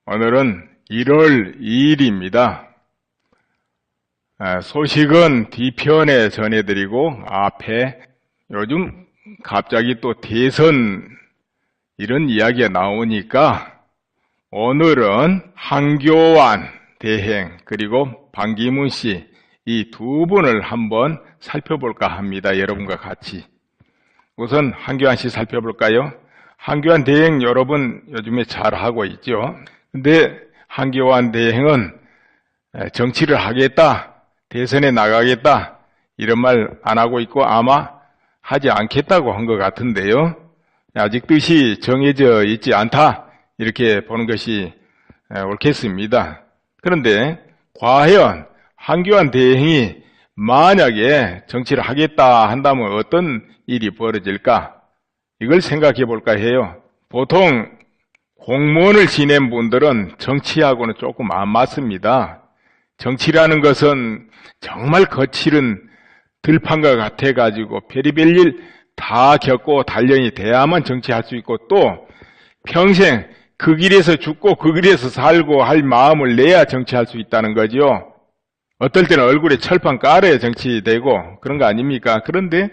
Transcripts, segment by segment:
오늘은 1월 2일입니다. 소식은 뒤편에 전해드리고 앞에 요즘 갑자기 또 대선 이런 이야기가 나오니까 오늘은 한교안 대행 그리고 반기문 씨 이 두 분을 한번 살펴볼까 합니다. 여러분과 같이. 우선 한교안 씨 살펴볼까요? 한교안 대행 여러분 요즘에 잘하고 있죠. 근데 한교안 대행은 정치를 하겠다, 대선에 나가겠다 이런 말 안 하고 있고 아마 하지 않겠다고 한 것 같은데요. 아직 뜻이 정해져 있지 않다 이렇게 보는 것이 옳겠습니다. 그런데 과연 한교안 대행이 만약에 정치를 하겠다 한다면 어떤 일이 벌어질까? 이걸 생각해 볼까 해요. 보통 공무원을 지낸 분들은 정치하고는 조금 안 맞습니다. 정치라는 것은 정말 거칠은 들판과 같아가지고 별의별 일 다 겪고 단련이 돼야만 정치할 수 있고 또 평생 그 길에서 죽고 그 길에서 살고 할 마음을 내야 정치할 수 있다는 거죠. 어떨 때는 얼굴에 철판 깔아야 정치되고 그런 거 아닙니까? 그런데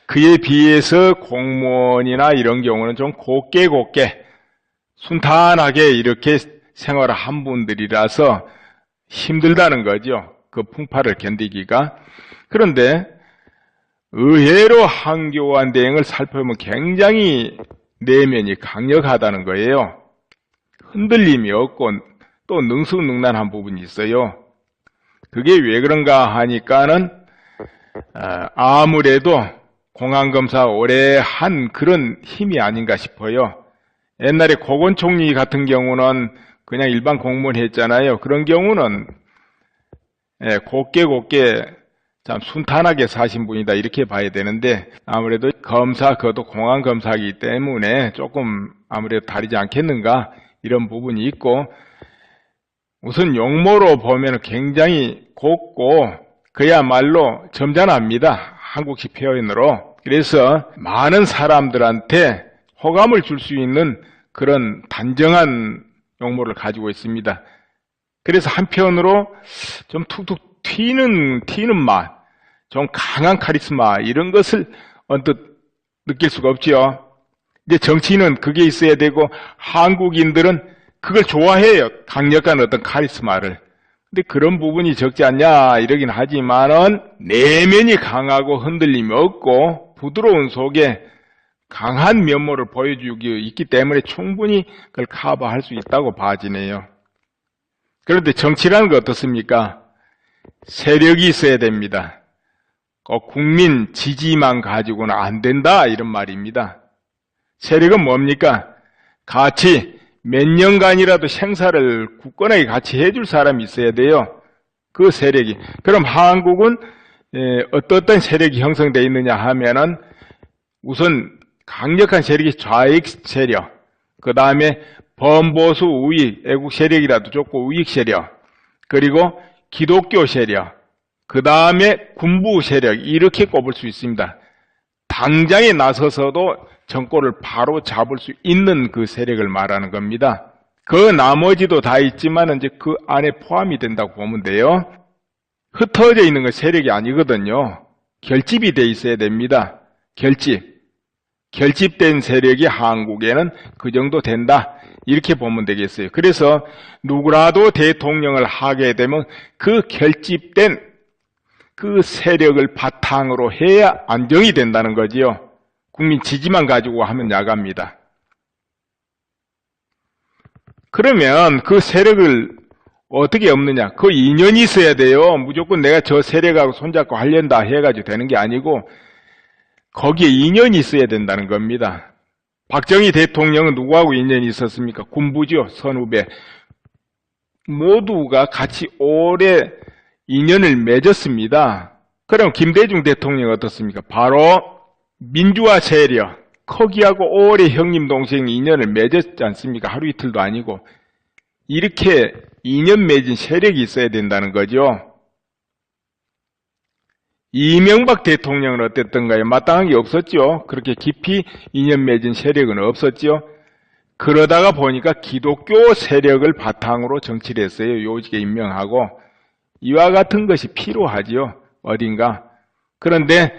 그에 비해서 공무원이나 이런 경우는 좀 곱게 순탄하게 이렇게 생활을 한 분들이라서 힘들다는 거죠. 그 풍파를 견디기가. 그런데 의외로 한교안 대행을 살펴보면 굉장히 내면이 강력하다는 거예요. 흔들림이 없고 또 능수능란한 부분이 있어요. 그게 왜 그런가 하니까는 아무래도 공안검사 오래 한 그런 힘이 아닌가 싶어요. 옛날에 고건 총리 같은 경우는 그냥 일반 공무원 했잖아요. 그런 경우는 곱게 참 순탄하게 사신 분이다 이렇게 봐야 되는데 아무래도 검사 그것도 공안검사이기 때문에 조금 아무래도 다르지 않겠는가 이런 부분이 있고 우선 용모로 보면 굉장히 곱고 그야말로 점잖합니다. 한국식 표현으로. 그래서 많은 사람들한테 호감을 줄 수 있는 그런 단정한 용모를 가지고 있습니다. 그래서 한편으로 좀 툭툭 튀는 맛, 좀 강한 카리스마 이런 것을 언뜻 느낄 수가 없죠. 이제 정치인은 그게 있어야 되고 한국인들은 그걸 좋아해요. 강력한 어떤 카리스마를. 근데 그런 부분이 적지 않냐 이러긴 하지만은 내면이 강하고 흔들림이 없고 부드러운 속에 강한 면모를 보여주기 있기 때문에 충분히 그걸 커버할 수 있다고 봐지네요. 그런데 정치라는 거 어떻습니까? 세력이 있어야 됩니다. 꼭 국민 지지만 가지고는 안 된다 이런 말입니다. 세력은 뭡니까? 같이 몇 년간이라도 생사를 굳건하게 같이 해줄 사람이 있어야 돼요. 그 세력이. 그럼 한국은 어떤 세력이 형성되어 있느냐 하면은 우선 강력한 세력이 좌익 세력, 그 다음에 범보수 우익, 애국 세력이라도 좋고 우익 세력, 그리고 기독교 세력, 그 다음에 군부 세력 이렇게 꼽을 수 있습니다. 당장에 나서서도 정권을 바로 잡을 수 있는 그 세력을 말하는 겁니다. 그 나머지도 다 있지만 이제 그 안에 포함이 된다고 보면 돼요. 흩어져 있는 건 세력이 아니거든요. 결집이 돼 있어야 됩니다. 결집된 세력이 한국에는 그 정도 된다. 이렇게 보면 되겠어요. 그래서 누구라도 대통령을 하게 되면 그 결집된 그 세력을 바탕으로 해야 안정이 된다는 거지요. 국민 지지만 가지고 하면 야갑니다. 그러면 그 세력을 어떻게 없느냐? 그 인연이 있어야 돼요. 무조건 내가 저 세력하고 손잡고 하련다 해가지고 되는 게 아니고 거기에 인연이 있어야 된다는 겁니다. 박정희 대통령은 누구하고 인연이 있었습니까? 군부죠. 선후배. 모두가 같이 오래 인연을 맺었습니다. 그럼 김대중 대통령 어떻습니까? 바로 민주화 세력, 거기하고 오래 형님 동생 인연을 맺었지 않습니까? 하루 이틀도 아니고. 이렇게 인연 맺은 세력이 있어야 된다는 거죠. 이명박 대통령은 어땠던가요? 마땅한 게 없었죠. 그렇게 깊이 인연 맺은 세력은 없었죠. 그러다가 보니까 기독교 세력을 바탕으로 정치를 했어요. 요직에 임명하고. 이와 같은 것이 필요하지요. 어딘가. 그런데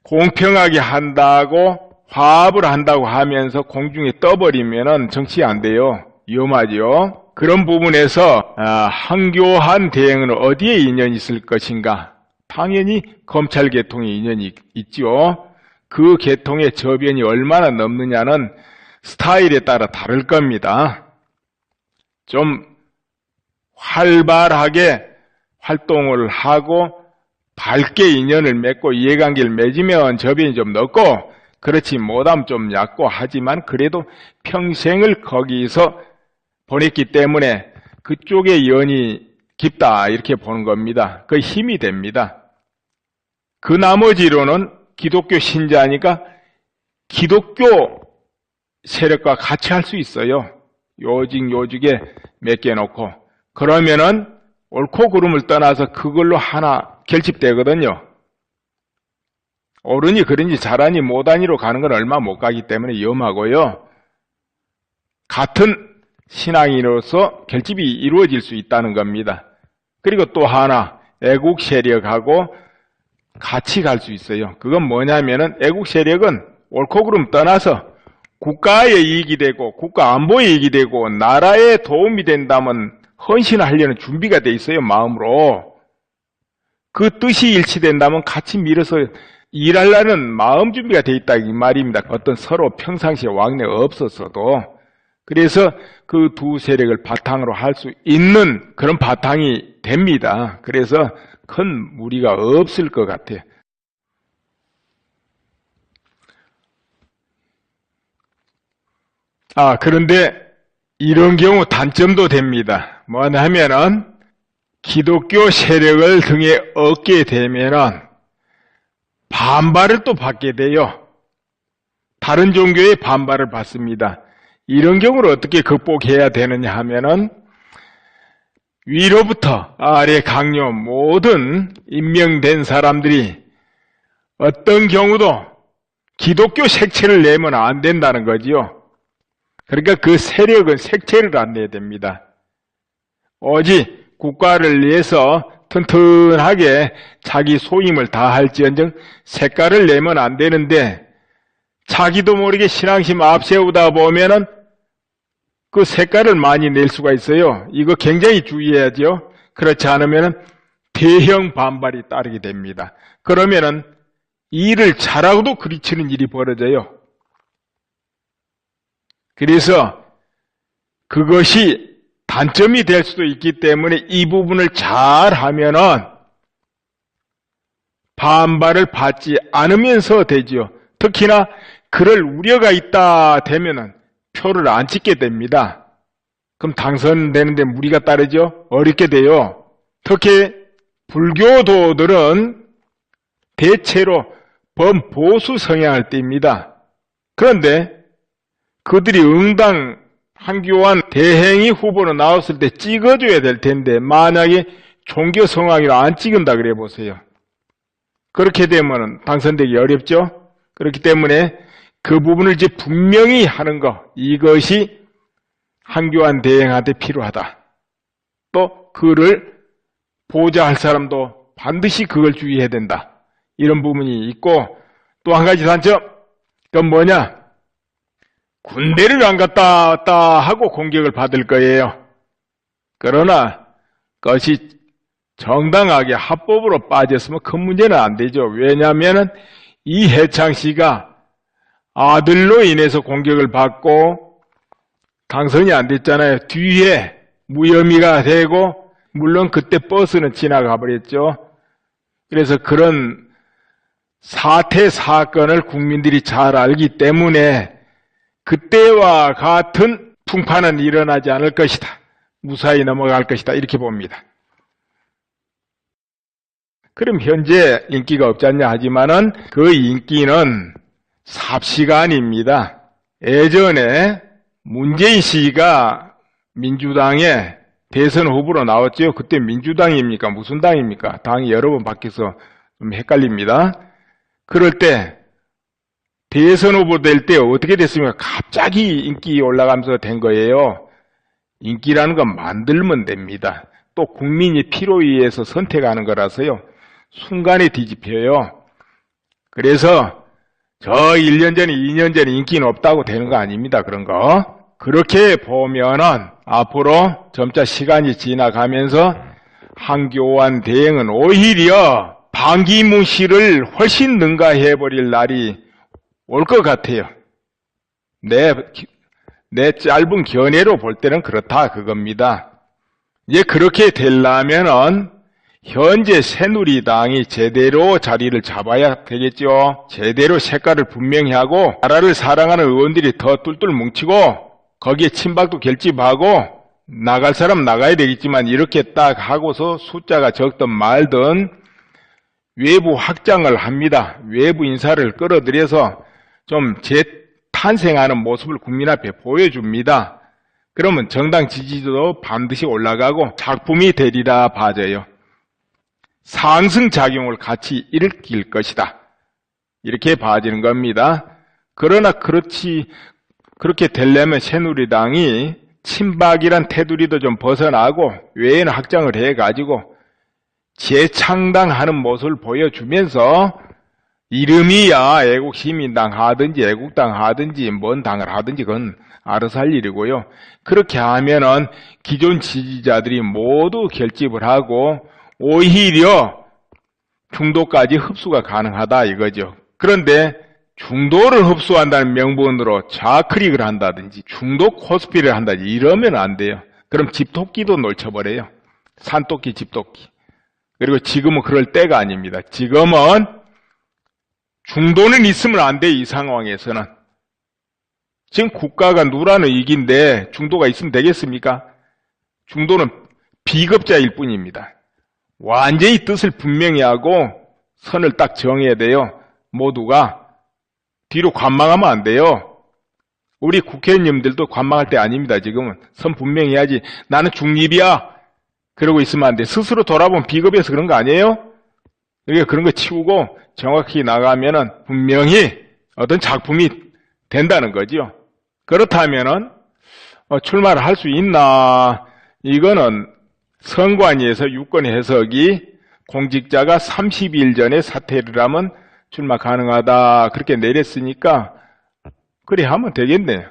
공평하게 한다고 화합을 한다고 하면서 공중에 떠버리면은 정치 안 돼요. 위험하죠. 그런 부분에서 황교안 대행은 어디에 인연이 있을 것인가? 당연히 검찰 계통에 인연이 있죠. 그 계통의 저변이 얼마나 넘느냐는 스타일에 따라 다를 겁니다. 좀 활발하게 활동을 하고 밝게 인연을 맺고 이해관계를 맺으면 저변이 좀 넓고, 그렇지 못하면 좀 얕고, 하지만 그래도 평생을 거기서 보냈기 때문에 그쪽의 연이 깊다 이렇게 보는 겁니다. 그 힘이 됩니다. 그 나머지로는 기독교 신자니까 기독교 세력과 같이 할 수 있어요. 요직에 맡겨놓고. 그러면은 옳고 그름을 떠나서 그걸로 하나 결집되거든요. 옳으니 그런지 잘하니 못하니로 가는 건 얼마 못 가기 때문에 위험하고요. 같은 신앙인으로서 결집이 이루어질 수 있다는 겁니다. 그리고 또 하나, 애국 세력하고 같이 갈 수 있어요. 그건 뭐냐면은 애국 세력은 옳고 그름 떠나서 국가의 이익이 되고 국가 안보의 이익이 되고 나라에 도움이 된다면 헌신하려는 준비가 돼 있어요. 마음으로. 그 뜻이 일치된다면 같이 밀어서 일하려는 마음 준비가 돼 있다 이 말입니다. 어떤 서로 평상시에 왕래가 없었어도. 그래서 그 두 세력을 바탕으로 할 수 있는 그런 바탕이 됩니다. 그래서 큰 무리가 없을 것 같아요. 그런데 이런 경우 단점도 됩니다. 뭐냐 하면은 기독교 세력을 등에 얻게 되면은 반발을 또 받게 돼요. 다른 종교의 반발을 받습니다. 이런 경우를 어떻게 극복해야 되느냐 하면은 위로부터 아래 강요 모든 임명된 사람들이 어떤 경우도 기독교 색채를 내면 안 된다는 거지요. 그러니까 그 세력은 색채를 안 내야 됩니다. 오직 국가를 위해서 튼튼하게 자기 소임을 다할지언정 색깔을 내면 안 되는데, 자기도 모르게 신앙심 앞세우다 보면은 그 색깔을 많이 낼 수가 있어요. 이거 굉장히 주의해야죠. 그렇지 않으면은 대형 반발이 따르게 됩니다. 그러면은 일을 잘하고도 그리치는 일이 벌어져요. 그래서 그것이 단점이 될 수도 있기 때문에 이 부분을 잘 하면은 반발을 받지 않으면서 되지요. 특히나 그럴 우려가 있다 되면은 표를 안 찍게 됩니다. 그럼 당선되는데 무리가 따르죠. 어렵게 돼요. 특히 불교도들은 대체로 범보수 성향을 띱니다. 그런데 그들이 응당 황교안 대행이 후보로 나왔을 때 찍어줘야 될 텐데 만약에 종교 성향으로 안 찍은다 그래 보세요. 그렇게 되면 당선되기 어렵죠. 그렇기 때문에 그 부분을 이제 분명히 하는 거, 이것이 황교안 대행한테 필요하다. 또 그를 보좌할 사람도 반드시 그걸 주의해야 된다. 이런 부분이 있고, 또 한 가지 단점, 그건 뭐냐? 군대를 안 갔다 왔다 하고 공격을 받을 거예요. 그러나 그것이 정당하게 합법으로 빠졌으면 큰 문제는 안 되죠. 왜냐하면 이해창 씨가 아들로 인해서 공격을 받고 당선이 안 됐잖아요. 뒤에 무혐의가 되고, 물론 그때 버스는 지나가 버렸죠. 그래서 그런 사태 사건을 국민들이 잘 알기 때문에 그때와 같은 풍파는 일어나지 않을 것이다. 무사히 넘어갈 것이다. 이렇게 봅니다. 그럼 현재 인기가 없지 않냐 하지만은 그 인기는 삽시간입니다. 예전에 문재인 씨가 민주당에 대선 후보로 나왔죠. 그때 민주당입니까? 무슨 당입니까? 당이 여러 번 바뀌어서 좀 헷갈립니다. 그럴 때 대선 후보 될 때 어떻게 됐습니까? 갑자기 인기 올라가면서 된 거예요. 인기라는 건 만들면 됩니다. 또 국민이 필요에 의해서 선택하는 거라서요. 순간에 뒤집혀요. 그래서 저 1년 전에 2년 전에 인기는 없다고 되는 거 아닙니다. 그런 거. 그렇게 보면은 앞으로 점차 시간이 지나가면서 한교안 대행은 오히려 반기문 씨를 훨씬 능가해버릴 날이 올 것 같아요. 내 짧은 견해로 볼 때는 그렇다 그겁니다. 이제 그렇게 되려면은 현재 새누리당이 제대로 자리를 잡아야 되겠죠. 제대로 색깔을 분명히 하고 나라를 사랑하는 의원들이 더 뚫뚫 뭉치고 거기에 친박도 결집하고 나갈 사람 나가야 되겠지만 이렇게 딱 하고서 숫자가 적든 말든 외부 확장을 합니다. 외부 인사를 끌어들여서 좀 재탄생하는 모습을 국민 앞에 보여줍니다. 그러면 정당 지지도도 반드시 올라가고 작품이 되리라 봐져요. 상승작용을 같이 일으킬 것이다. 이렇게 봐지는 겁니다. 그러나 그렇게 되려면 새누리당이 친박이란 테두리도 좀 벗어나고 외에는 확장을 해가지고 재창당하는 모습을 보여주면서 이름이야 애국시민당 하든지 애국당 하든지 뭔 당을 하든지 그건 알아서 할 일이고요. 그렇게 하면은 기존 지지자들이 모두 결집을 하고 오히려 중도까지 흡수가 가능하다 이거죠. 그런데 중도를 흡수한다는 명분으로 좌클릭을 한다든지 중도 코스피를 한다든지 이러면 안 돼요. 그럼 집토끼도 놓쳐버려요. 산토끼 집토끼. 그리고 지금은 그럴 때가 아닙니다. 지금은 중도는 있으면 안 돼. 이 상황에서는. 지금 국가가 누라는 위기인데 중도가 있으면 되겠습니까? 중도는 비겁자일 뿐입니다. 완전히 뜻을 분명히 하고 선을 딱 정해야 돼요. 모두가. 뒤로 관망하면 안 돼요. 우리 국회의원님들도 관망할 때 아닙니다. 지금은 선 분명히 해야지. 나는 중립이야. 그러고 있으면 안 돼. 스스로 돌아보면 비겁해서 그런 거 아니에요? 그러니까 그런 거 치우고 정확히 나가면은 분명히 어떤 작품이 된다는 거죠. 그렇다면은 출마를 할 수 있나? 이거는 선관위에서 유권 해석이 공직자가 30일 전에 사퇴를 하면 출마 가능하다 그렇게 내렸으니까 그래 하면 되겠네요.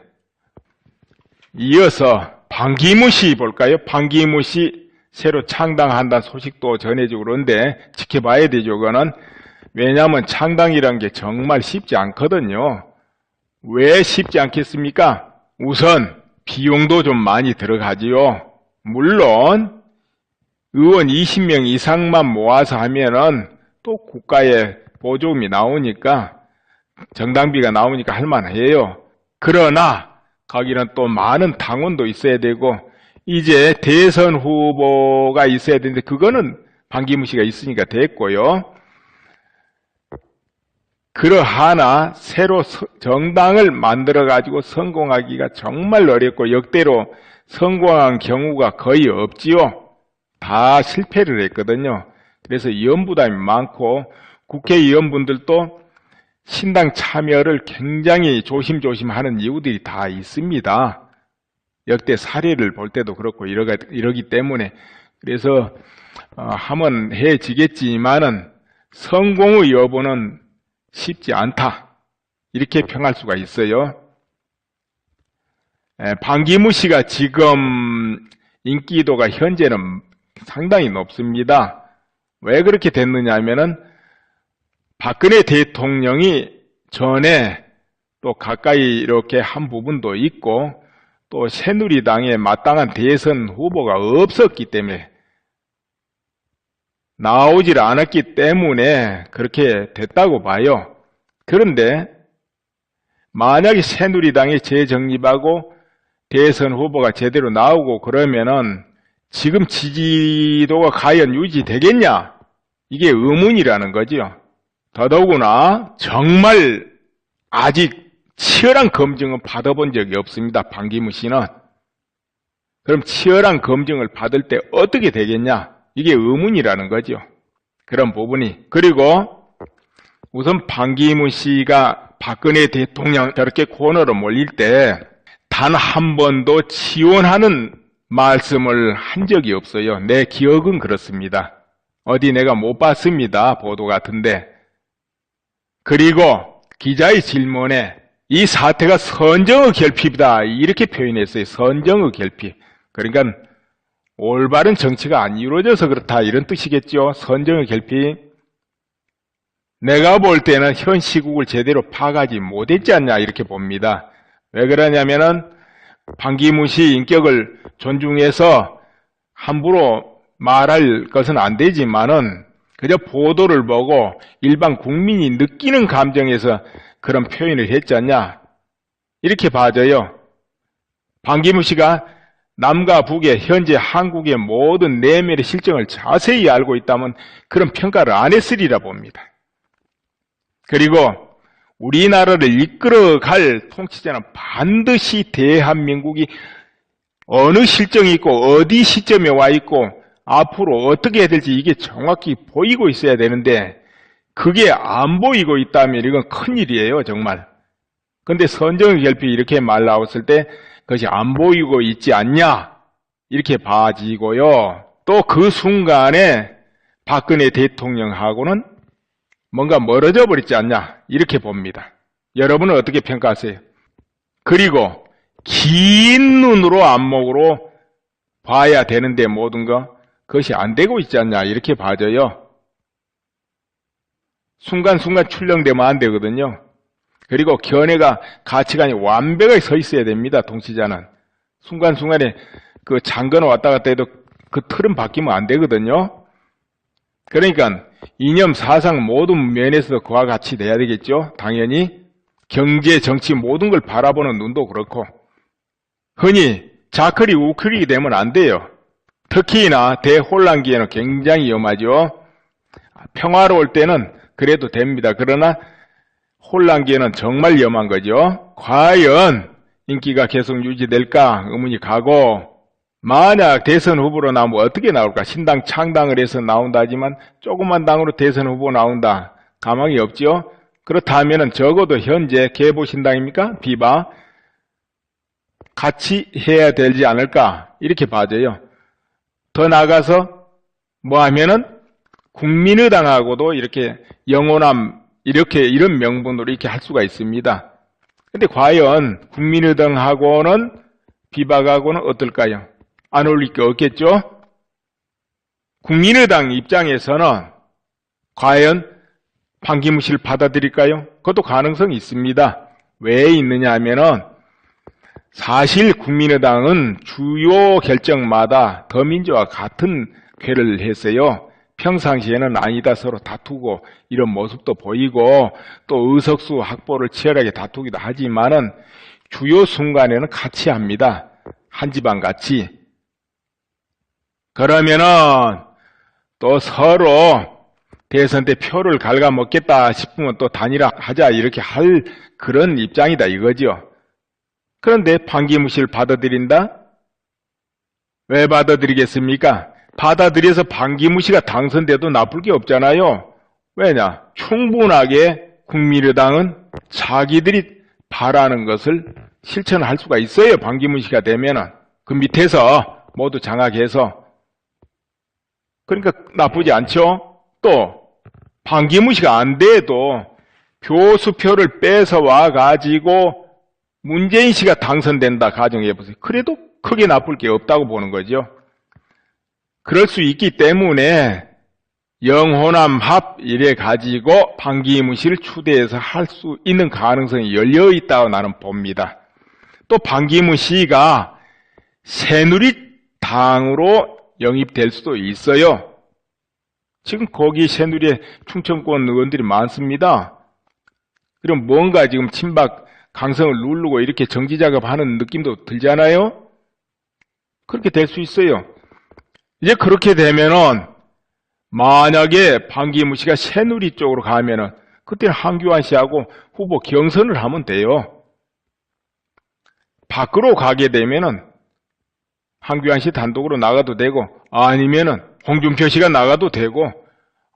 이어서 반기문 씨 볼까요? 반기문 씨 새로 창당한다는 소식도 전해지고 그런데 지켜봐야 되죠. 그거는 왜냐하면 창당이란 게 정말 쉽지 않거든요. 왜 쉽지 않겠습니까? 우선 비용도 좀 많이 들어가지요. 물론 의원 20명 이상만 모아서 하면은 또 국가에 보조금이 나오니까 정당비가 나오니까 할만해요. 그러나 거기는 또 많은 당원도 있어야 되고 이제 대선 후보가 있어야 되는데 그거는 반기문 씨가 있으니까 됐고요. 그러하나 새로 정당을 만들어가지고 성공하기가 정말 어렵고 역대로 성공한 경우가 거의 없지요. 다 실패를 했거든요. 그래서 위원부담이 많고 국회의원분들도 신당 참여를 굉장히 조심조심 하는 이유들이 다 있습니다. 역대 사례를 볼 때도 그렇고 이러기 때문에 그래서 하면 해지겠지만은 성공의 여부는 쉽지 않다. 이렇게 평할 수가 있어요. 반기문 씨가 지금 인기도가 현재는 상당히 높습니다. 왜 그렇게 됐느냐 하면은 박근혜 대통령이 전에 또 가까이 이렇게 한 부분도 있고 또 새누리당에 마땅한 대선 후보가 없었기 때문에 나오질 않았기 때문에 그렇게 됐다고 봐요. 그런데 만약에 새누리당이 재정립하고 대선 후보가 제대로 나오고 그러면은 지금 지지도가 과연 유지되겠냐? 이게 의문이라는 거죠. 더더구나 정말 아직 치열한 검증은 받아본 적이 없습니다. 반기문 씨는. 그럼 치열한 검증을 받을 때 어떻게 되겠냐? 이게 의문이라는 거죠. 그런 부분이. 그리고 우선 반기문 씨가 박근혜 대통령 저렇게 코너로 몰릴 때 단 한 번도 지원하는 말씀을 한 적이 없어요. 내 기억은 그렇습니다. 어디 내가 못 봤습니다. 보도 같은데. 그리고 기자의 질문에 이 사태가 선정의 결핍이다 이렇게 표현했어요. 선정의 결핍. 그러니까 올바른 정치가 안 이루어져서 그렇다 이런 뜻이겠죠. 선정의 결핍. 내가 볼 때는 현 시국을 제대로 파악하지 못했지 않냐 이렇게 봅니다. 왜 그러냐면은 반기문 씨 인격을 존중해서 함부로 말할 것은 안 되지만은 그저 보도를 보고 일반 국민이 느끼는 감정에서 그런 표현을 했지 않냐 이렇게 봐져요. 반기문 씨가 남과 북의 현재 한국의 모든 내면의 실정을 자세히 알고 있다면 그런 평가를 안 했으리라 봅니다. 그리고 우리나라를 이끌어갈 통치자는 반드시 대한민국이 어느 실정이 있고 어디 시점에 와 있고 앞으로 어떻게 해야 될지 이게 정확히 보이고 있어야 되는데 그게 안 보이고 있다면 이건 큰일이에요 정말. 근데 선정의 결핍이 이렇게 말 나왔을 때 그것이 안 보이고 있지 않냐 이렇게 봐지고요. 또 그 순간에 박근혜 대통령하고는 뭔가 멀어져 버리지 않냐 이렇게 봅니다. 여러분은 어떻게 평가하세요? 그리고 긴 눈으로 안목으로 봐야 되는데 모든 거 그것이 안 되고 있지 않냐 이렇게 봐져요. 순간순간 출렁대면 안 되거든요. 그리고 견해가 가치관이 완벽하게 서 있어야 됩니다. 통치자는 순간순간에 그 장거나 왔다 갔다 해도 그 틀은 바뀌면 안 되거든요. 그러니까 이념, 사상 모든 면에서 그와 같이 돼야 되겠죠. 당연히 경제, 정치 모든 걸 바라보는 눈도 그렇고 흔히 자클이 우클이 되면 안 돼요. 특히나 대혼란기에는 굉장히 위험하죠. 평화로울 때는 그래도 됩니다. 그러나 혼란기에는 정말 위험한 거죠. 과연 인기가 계속 유지될까 의문이 가고 만약 대선 후보로 나오면 어떻게 나올까? 신당 창당을 해서 나온다 하지만 조그만 당으로 대선 후보 나온다. 가망이 없죠. 그렇다면 적어도 현재 개보신당입니까? 비바 같이 해야 되지 않을까? 이렇게 봐져요. 더 나아가서 뭐 하면은 국민의당하고도 이렇게 영호남 이런 명분으로 이렇게 할 수가 있습니다. 근데 과연 국민의당하고는 비박하고는 어떨까요? 안 어울릴 게 없겠죠? 국민의당 입장에서는 과연 반기문 씨를 받아들일까요? 그것도 가능성이 있습니다. 왜 있느냐 하면은 사실 국민의당은 주요 결정마다 더민주와 같은 쾌를 했어요. 평상시에는 아니다 서로 다투고 이런 모습도 보이고 또 의석수 확보를 치열하게 다투기도 하지만은 주요 순간에는 같이 합니다. 한 집안 같이. 그러면은 또 서로 대선 때 표를 갉아먹겠다 싶으면 또 단일화하자 이렇게 할 그런 입장이다 이거죠. 그런데 반기문 씨를 받아들인다? 왜 받아들이겠습니까? 받아들여서 반기문 씨가 당선돼도 나쁠 게 없잖아요. 왜냐? 충분하게 국민의당은 자기들이 바라는 것을 실천할 수가 있어요. 반기문 씨가 되면은 그 밑에서 모두 장악해서. 그러니까 나쁘지 않죠. 또 반기문 씨가 안 돼도 교수표를 뺏어와 가지고 문재인 씨가 당선된다 가정해보세요. 그래도 크게 나쁠 게 없다고 보는 거죠. 그럴 수 있기 때문에 영호남 합 이래 가지고 반기문 씨를 추대해서 할 수 있는 가능성이 열려 있다고 나는 봅니다. 또 반기문 씨가 새누리당으로 영입될 수도 있어요. 지금 거기 새누리에 충청권 의원들이 많습니다. 그럼 뭔가 지금 친박 강성을 누르고 이렇게 정지 작업하는 느낌도 들잖아요. 그렇게 될 수 있어요. 이제 그렇게 되면은 만약에 반기문 씨가 새누리 쪽으로 가면은 그때는 한교안 씨하고 후보 경선을 하면 돼요. 밖으로 가게 되면은 한교안 씨 단독으로 나가도 되고 아니면은 홍준표 씨가 나가도 되고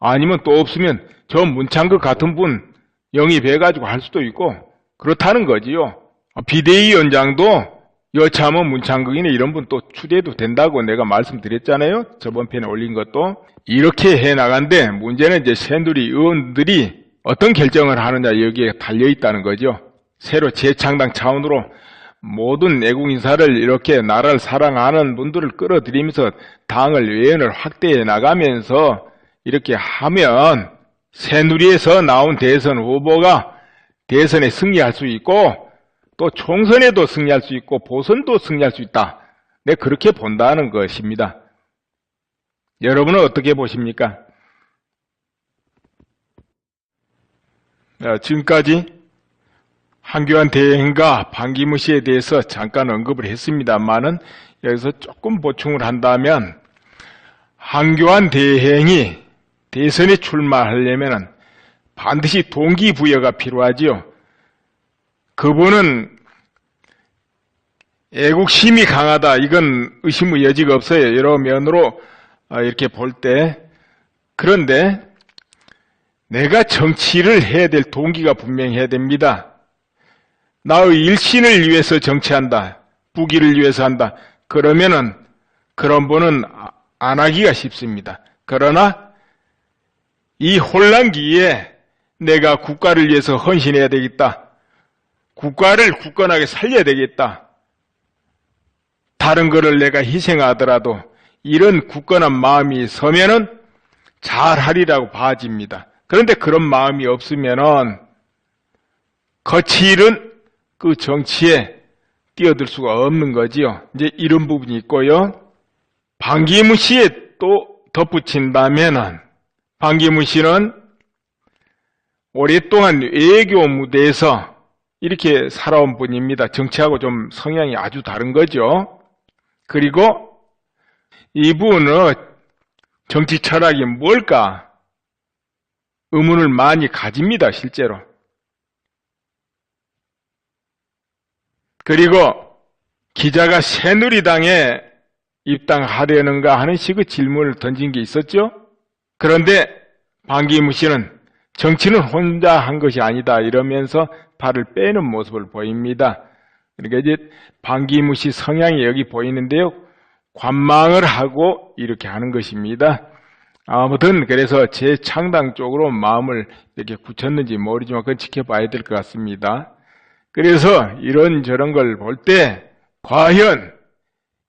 아니면 또 없으면 저 문창극 같은 분 영입해가지고 할 수도 있고 그렇다는 거지요. 비대위원장도 여차하면 문창극이나 이런 분 또 추대해도 된다고 내가 말씀드렸잖아요. 저번 편에 올린 것도. 이렇게 해나간데 문제는 이제 새누리 의원들이 어떤 결정을 하느냐 여기에 달려있다는 거죠. 새로 재창당 차원으로 모든 애국 인사를 이렇게 나라를 사랑하는 분들을 끌어들이면서 당을 외연을 확대해 나가면서 이렇게 하면 새누리에서 나온 대선 후보가 대선에 승리할 수 있고 또 총선에도 승리할 수 있고 보선도 승리할 수 있다. 네, 그렇게 본다는 것입니다. 여러분은 어떻게 보십니까? 지금까지 한교안 대행과 반기문 씨에 대해서 잠깐 언급을 했습니다만은 여기서 조금 보충을 한다면 한교안 대행이 대선에 출마하려면 반드시 동기부여가 필요하지요. 그분은 애국심이 강하다. 이건 의심의 여지가 없어요. 여러 면으로 이렇게 볼 때. 그런데 내가 정치를 해야 될 동기가 분명해야 됩니다. 나의 일신을 위해서 정치한다. 부귀를 위해서 한다. 그러면은 그런 분은 안 하기가 쉽습니다. 그러나 이 혼란기에 내가 국가를 위해서 헌신해야 되겠다. 국가를 굳건하게 살려야 되겠다. 다른 거를 내가 희생하더라도 이런 굳건한 마음이 서면은 잘하리라고 봐집니다. 그런데 그런 마음이 없으면은 거칠은 그 정치에 뛰어들 수가 없는 거지요. 이제 이런 부분이 있고요. 반기문 씨에 또 덧붙인다면은 반기문 씨는 오랫동안 외교 무대에서 이렇게 살아온 분입니다. 정치하고 좀 성향이 아주 다른 거죠. 그리고 이분은 정치 철학이 뭘까? 의문을 많이 가집니다, 실제로. 그리고 기자가 새누리당에 입당하려는가 하는 식의 질문을 던진 게 있었죠. 그런데 반기문 씨는 정치는 혼자 한 것이 아니다 이러면서 발을 빼는 모습을 보입니다. 그러니까 이제 반기문 씨 성향이 여기 보이는데요. 관망을 하고 이렇게 하는 것입니다. 아무튼 그래서 재창당 쪽으로 마음을 이렇게 굳혔는지 모르지만 그건 지켜봐야 될 것 같습니다. 그래서 이런저런 걸 볼 때 과연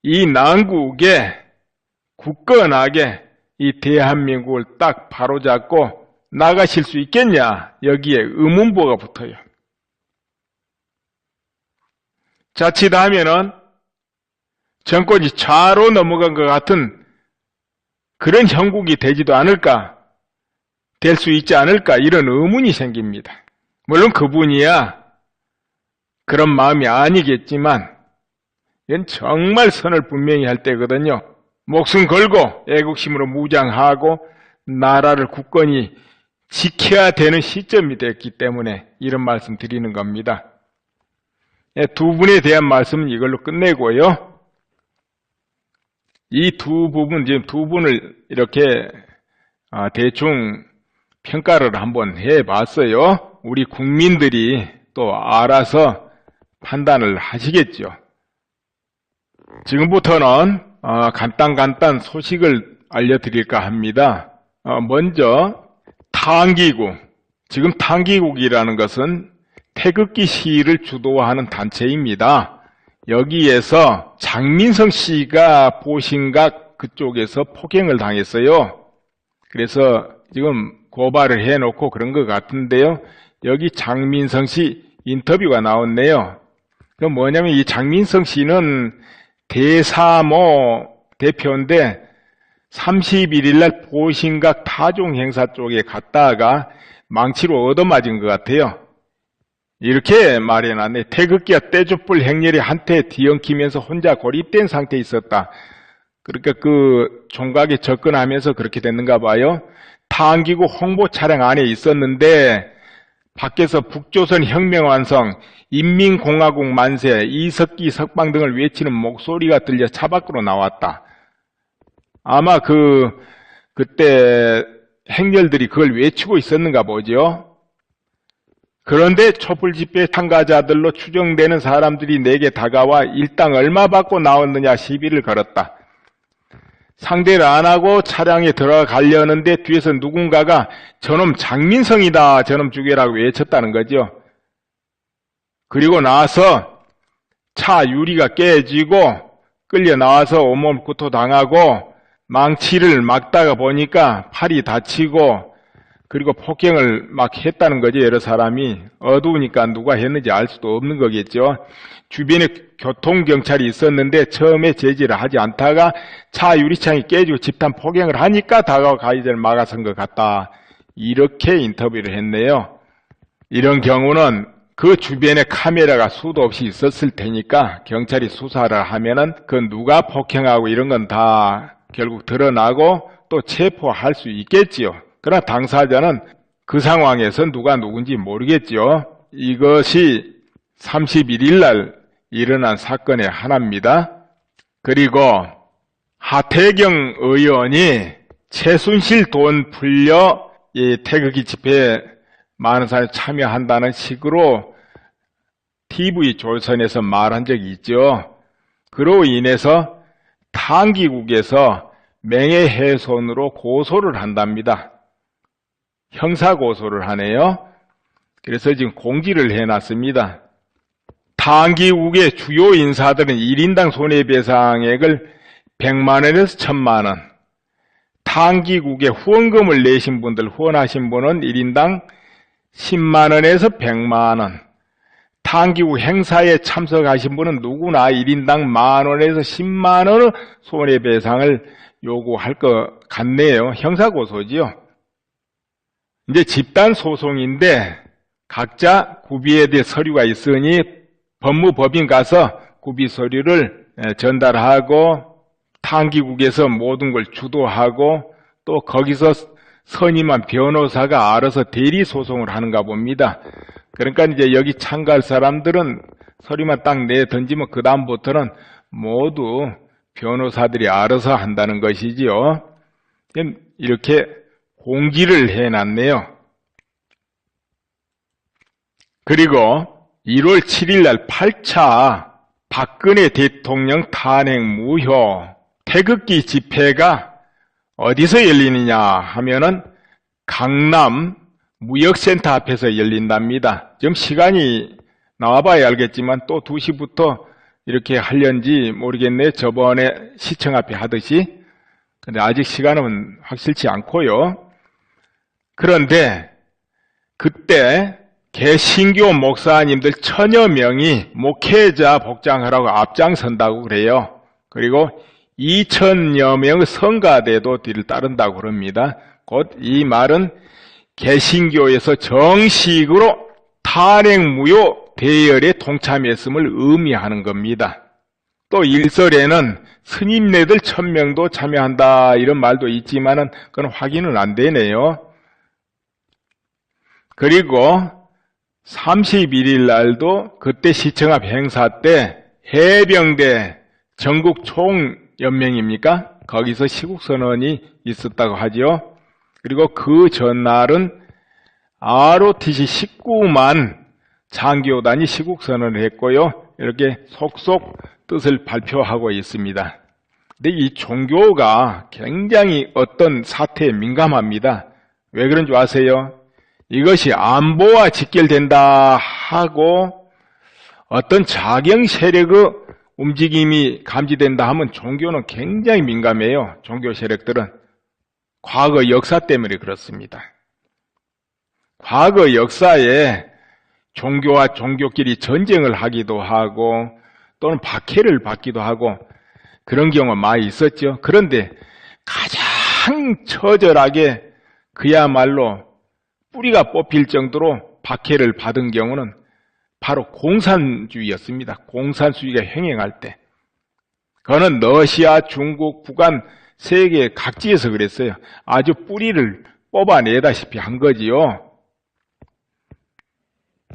이 난국에 굳건하게 이 대한민국을 딱 바로잡고 나가실 수 있겠냐? 여기에 의문부가 붙어요. 자칫하면은 정권이 좌로 넘어간 것 같은 그런 형국이 되지도 않을까? 될 수 있지 않을까? 이런 의문이 생깁니다. 물론 그분이야 그런 마음이 아니겠지만 이건 정말 선을 분명히 할 때거든요. 목숨 걸고 애국심으로 무장하고 나라를 굳건히 지켜야 되는 시점이 됐기 때문에 이런 말씀 드리는 겁니다. 두 분에 대한 말씀은 이걸로 끝내고요. 이 두 부분, 지금 두 분을 이렇게 대충 평가를 한번 해봤어요. 우리 국민들이 또 알아서 판단을 하시겠죠. 지금부터는 간단 소식을 알려드릴까 합니다. 먼저 탕기국, 지금 탕기국이라는 것은 태극기 시위를 주도하는 단체입니다. 여기에서 장민성 씨가 보신각 그쪽에서 폭행을 당했어요. 그래서 지금 고발을 해놓고 그런 것 같은데요. 여기 장민성 씨 인터뷰가 나왔네요. 그 뭐냐면 이 장민성 씨는 대사모 대표인데 31일 날 보신각 타종 행사 쪽에 갔다가 망치로 얻어맞은 것 같아요. 이렇게 말해놨네. 태극기와 떼죽불 행렬이 한테 뒤엉키면서 혼자 고립된 상태에 있었다. 그러니까 그 총각에 접근하면서 그렇게 됐는가 봐요. 탕기국 홍보 차량 안에 있었는데 밖에서 북조선 혁명 완성, 인민공화국 만세, 이석기 석방 등을 외치는 목소리가 들려 차 밖으로 나왔다. 아마 그때 행렬들이 그걸 외치고 있었는가 보죠. 그런데 촛불 집회 참가자들로 추정되는 사람들이 내게 다가와 일당 얼마 받고 나왔느냐 시비를 걸었다. 상대를 안 하고 차량에 들어가려는데 뒤에서 누군가가 저놈 장민성이다, 저놈 죽여라고 외쳤다는 거죠. 그리고 나서 차 유리가 깨지고 끌려 나와서 온몸 구토당하고 망치를 막다가 보니까 팔이 다치고 그리고 폭행을 막 했다는 거죠. 여러 사람이. 어두우니까 누가 했는지 알 수도 없는 거겠죠. 주변에 교통경찰이 있었는데 처음에 제지를 하지 않다가 차 유리창이 깨지고 집단 폭행을 하니까 다가와 가이드를 막아선 것 같다. 이렇게 인터뷰를 했네요. 이런 경우는 그 주변에 카메라가 수도 없이 있었을 테니까 경찰이 수사를 하면은 그 누가 폭행하고 이런 건 다 결국 드러나고 또 체포할 수 있겠지요. 그러나 당사자는 그 상황에서 누가 누군지 모르겠죠. 이것이 31일 날 일어난 사건의 하나입니다. 그리고 하태경 의원이 최순실 돈 풀려 이 태극기 집회에 많은 사람이 참여한다는 식으로 TV조선에서 말한 적이 있죠. 그로 인해서 탕기국에서 명예훼손으로 고소를 한답니다. 형사고소를 하네요. 그래서 지금 공지를 해놨습니다. 탕기국의 주요 인사들은 1인당 손해배상액을 100만원에서 1000만원, 탕기국에 후원금을 내신 분들, 후원하신 분은 1인당 10만원에서 100만원, 탕기국 행사에 참석하신 분은 누구나 1인당 만원에서 10만원의 손해배상을 요구할 것 같네요. 형사고소지요. 이제 집단소송인데 각자 구비에 대해 서류가 있으니 법무법인 가서 구비 서류를 전달하고 탕기국에서 모든 걸 주도하고 또 거기서 선임한 변호사가 알아서 대리소송을 하는가 봅니다. 그러니까 이제 여기 참가할 사람들은 서류만 딱 내던지면 그 다음부터는 모두 변호사들이 알아서 한다는 것이지요. 이렇게 공지를 해놨네요. 그리고 1월 7일 날 8차 박근혜 대통령 탄핵 무효 태극기 집회가 어디서 열리느냐 하면은 강남 무역센터 앞에서 열린답니다. 지금 시간이 나와봐야 알겠지만 또 2시부터 이렇게 하려는지 모르겠네요. 저번에 시청 앞에 하듯이. 근데 아직 시간은 확실치 않고요. 그런데 그때 개신교 목사님들 1000여 명이 목회자 복장하라고 앞장선다고 그래요. 그리고 2000여 명의 성가대도 뒤를 따른다고 그럽니다. 곧 이 말은 개신교에서 정식으로 탄핵무효 대열에 동참했음을 의미하는 겁니다. 또 일설에는 스님네들 1000명도 참여한다 이런 말도 있지만은 그건 확인은 안 되네요. 그리고 31일 날도 그때 시청 앞 행사 때 해병대 전국 총연맹입니까? 거기서 시국선언이 있었다고 하죠. 그리고 그 전날은 ROTC 19만 장교단이 시국선언을 했고요. 이렇게 속속 뜻을 발표하고 있습니다. 근데 이 종교가 굉장히 어떤 사태에 민감합니다. 왜 그런 줄 아세요? 이것이 안보와 직결된다 하고 어떤 자경 세력의 움직임이 감지된다 하면 종교는 굉장히 민감해요. 종교 세력들은. 과거 역사 때문에 그렇습니다. 과거 역사에 종교와 종교끼리 전쟁을 하기도 하고 또는 박해를 받기도 하고 그런 경우가 많이 있었죠. 그런데 가장 처절하게 그야말로 뿌리가 뽑힐 정도로 박해를 받은 경우는 바로 공산주의였습니다. 공산주의가 횡행할 때. 그거는 러시아, 중국, 북한, 세계 각지에서 그랬어요. 아주 뿌리를 뽑아내다시피 한 거지요.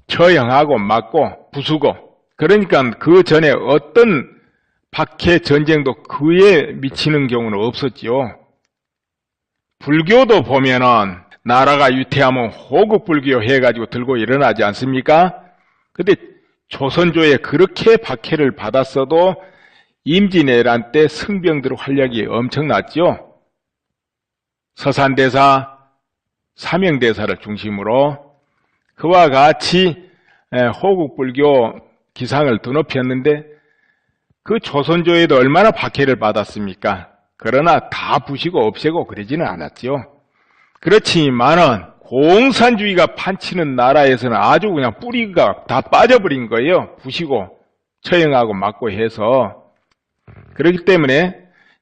처형하고 맞고 부수고. 그러니까 그 전에 어떤 박해 전쟁도 그에 미치는 경우는 없었지요. 불교도 보면은 나라가 위태하면 호국불교 해가지고 들고 일어나지 않습니까? 근데 조선조에 그렇게 박해를 받았어도 임진왜란 때 승병들 활약이 엄청났죠. 서산대사, 사명대사를 중심으로 그와 같이 호국불교 기상을 드높였는데 그 조선조에도 얼마나 박해를 받았습니까? 그러나 다 부시고 없애고 그러지는 않았죠. 그렇지만은 공산주의가 판치는 나라에서는 아주 그냥 뿌리가 다 빠져버린 거예요. 부시고 처형하고 막고 해서. 그렇기 때문에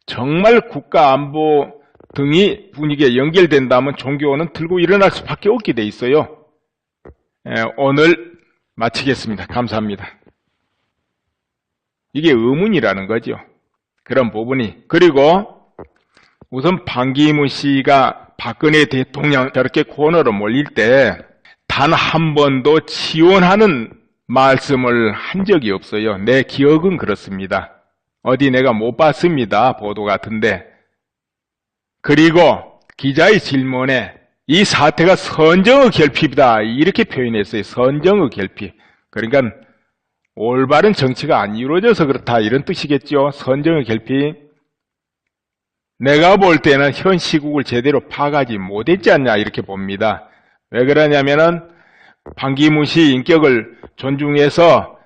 정말 국가안보 등이 분위기에 연결된다면 종교는 들고 일어날 수밖에 없게 돼 있어요. 오늘 마치겠습니다. 감사합니다. 이게 의문이라는 거죠. 그런 부분이. 그리고 우선 반기문 씨가 박근혜 대통령 저렇게 코너로 몰릴 때 단 한 번도 지원하는 말씀을 한 적이 없어요. 내 기억은 그렇습니다. 어디 내가 못 봤습니다. 보도 같은데. 그리고 기자의 질문에 이 사태가 선정의 결핍이다 이렇게 표현했어요. 선정의 결핍. 그러니까 올바른 정치가 안 이루어져서 그렇다 이런 뜻이겠죠. 선정의 결핍. 내가 볼 때는 현 시국을 제대로 파악하지 못했지 않냐 이렇게 봅니다. 왜 그러냐면은 반기문 씨 인격을 존중해서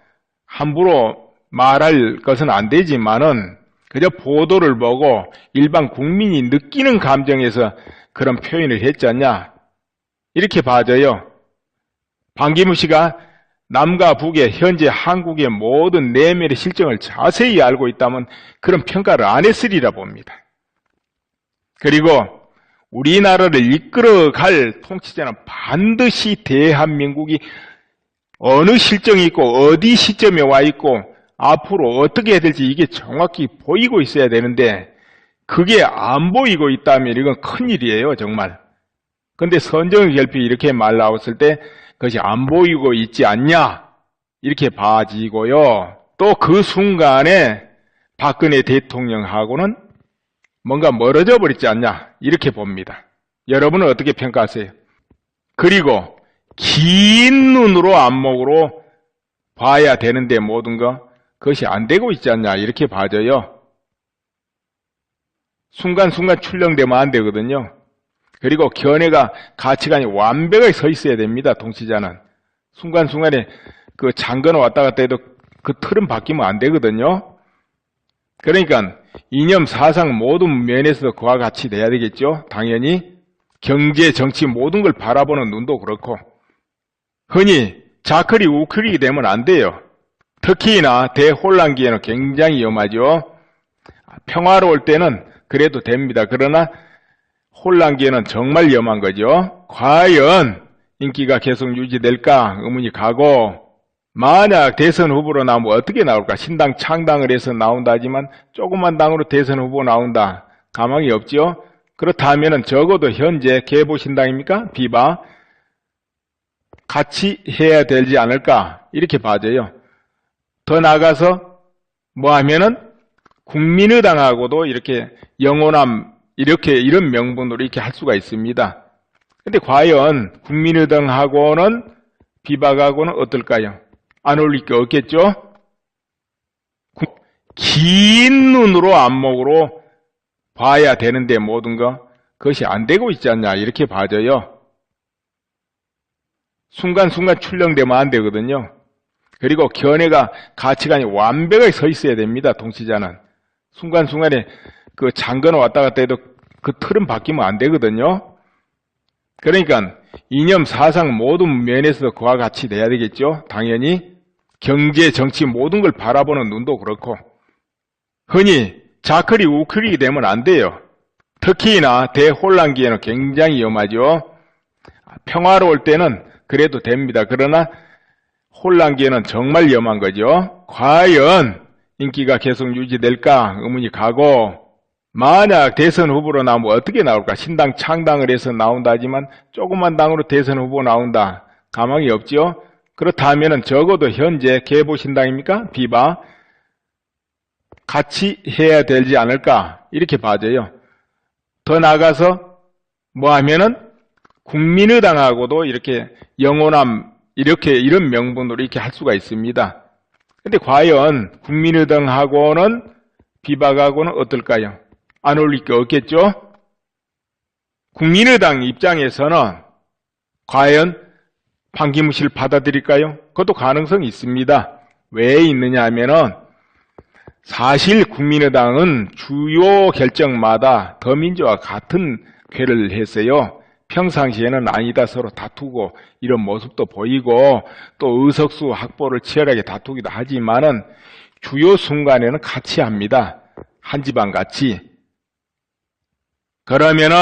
함부로 말할 것은 안 되지만은 그저 보도를 보고 일반 국민이 느끼는 감정에서 그런 표현을 했지 않냐 이렇게 봐져요. 반기문 씨가 남과 북의 현재 한국의 모든 내면의 실정을 자세히 알고 있다면 그런 평가를 안 했으리라 봅니다. 그리고 우리나라를 이끌어갈 통치자는 반드시 대한민국이 어느 실정이 있고 어디 시점에 와 있고 앞으로 어떻게 해야 될지 이게 정확히 보이고 있어야 되는데 그게 안 보이고 있다면 이건 큰일이에요. 정말. 근데 선정의 결핍 이렇게 말 나왔을 때 그것이 안 보이고 있지 않냐 이렇게 봐지고요. 또 그 순간에 박근혜 대통령하고는 뭔가 멀어져 버리지 않냐 이렇게 봅니다. 여러분은 어떻게 평가하세요? 그리고 긴 눈으로 안목으로 봐야 되는데 모든 거 그것이 안 되고 있지 않냐 이렇게 봐져요. 순간순간 출렁대면 안 되거든요. 그리고 견해가 가치관이 완벽하게 서 있어야 됩니다. 통치자는. 순간순간에 그 장거나 왔다 갔다 해도 그 틀은 바뀌면 안 되거든요. 그러니까 이념, 사상 모든 면에서 그와 같이 돼야 되겠죠. 당연히 경제, 정치 모든 걸 바라보는 눈도 그렇고 흔히 자클이 우클이 되면 안 돼요. 특히나 대혼란기에는 굉장히 위험하죠. 평화로울 때는 그래도 됩니다. 그러나 혼란기에는 정말 위험한 거죠. 과연 인기가 계속 유지될까 의문이 가고 만약 대선 후보로 나오면 어떻게 나올까? 신당 창당을 해서 나온다 하지만 조그만 당으로 대선 후보 나온다. 가망이 없죠. 그렇다면 적어도 현재 계보신당입니까? 비바 같이 해야 되지 않을까? 이렇게 봐져요. 더 나아가서 뭐 하면은 그래도 됩니다. 그러나 혼란기에는 굉장히 위험한 거죠. 과연 인기가 계속 유지될까 의문이 가고 만약 대선 후보로 나오면 어떻게 나올까? 신당 창당을 해서 나온다 하지만 조그만 당으로 대선 후보 나온다. 가망이 없죠. 그렇다면 적어도 현재 계보신당입니까? 비바 같이 해야 되지 않을까? 이렇게 봐져요. 더 나아가서 뭐 하면은 국민의당하고도 이렇게 영호남 이런 명분으로 이렇게 할 수가 있습니다. 근데 과연 국민의당하고는 비박하고는 어떨까요? 안 어울릴 게 없겠죠? 긴 눈으로 안목으로 봐야 되는데 모든 거 그것이 안 되고 있지 않냐 이렇게 봐져요. 순간순간 출렁대면 안 되거든요. 그리고 견해가 가치관이 완벽하게 서 있어야 됩니다. 통치자는. 순간순간에 그 장거나 왔다 갔다 해도 그 틀은 바뀌면 안 되거든요. 그러니까 이념, 사상 모든 면에서 그와 같이 돼야 되겠죠. 당연히 경제, 정치 모든 걸 바라보는 눈도 그렇고 흔히 자클이 우클이 되면 안 돼요. 특히나 대혼란기에는 굉장히 위험하죠. 평화로울 때는 그래도 됩니다. 그러나 혼란기에는 정말 위험한 거죠. 과연 인기가 계속 유지될까 의문이 가고 만약 대선 후보로 나오면 어떻게 나올까? 신당 창당을 해서 나온다 하지만 조그만 당으로 대선 후보 나온다. 가망이 없죠. 그렇다면 적어도 현재 계보신당입니까? 비바 같이 해야 되지 않을까? 이렇게 봐져요. 더 나아가서 뭐 하면은 국민의당하고도 이렇게 영호남 이런 명분으로 이렇게 할 수가 있습니다. 근데 과연 국민의당하고는 비박하고는 어떨까요? 안 어울릴 게 없겠죠? 국민의당 입장에서는 과연 반기문 씨를 받아들일까요? 그것도 가능성이 있습니다. 왜 있느냐 하면은 사실 국민의당은 주요 결정마다 더민주와 같은 궤를 했어요. 평상시에는 아니다 서로 다투고 이런 모습도 보이고 또 의석수 확보를 치열하게 다투기도 하지만은 주요 순간에는 같이 합니다. 한 집안 같이. 그러면은